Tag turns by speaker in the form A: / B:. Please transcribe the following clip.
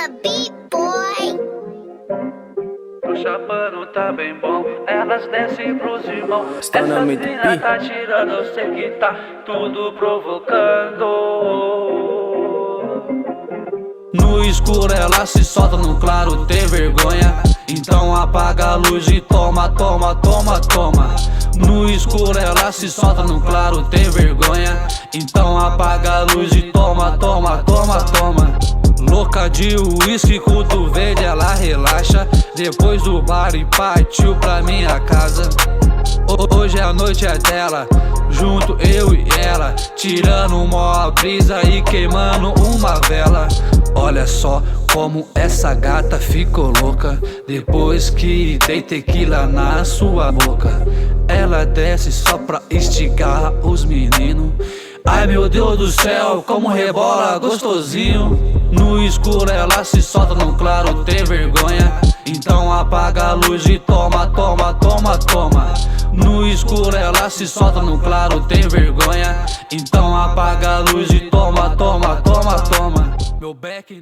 A: the beat, boy.
B: O chapano tá bem bom, elas descem pros irmãos. Essa cena tá tirando, eu sei que tá tudo provocando. No escuro ela se solta, no claro tem vergonha. Então apaga a luz e toma, toma, toma, toma. No escuro ela se solta, no claro tem vergonha. Então apaga a luz e toma, toma, toma, toma. Louca de uísque, culto verde, ela relaxa. Depois do bar e partiu pra minha casa. Hoje a noite é dela, junto eu e ela, tirando uma brisa e queimando uma vela. Olha só como essa gata ficou louca depois que dei tequila na sua boca. Ela desce só pra instigar os meninos. Ai meu Deus do céu, como rebola gostosinho. No escuro ela se solta, no claro tem vergonha. Então apaga a luz e toma, toma, toma, toma. No escuro ela se solta, no claro tem vergonha. Então apaga a luz e toma, toma, toma, toma. Meu back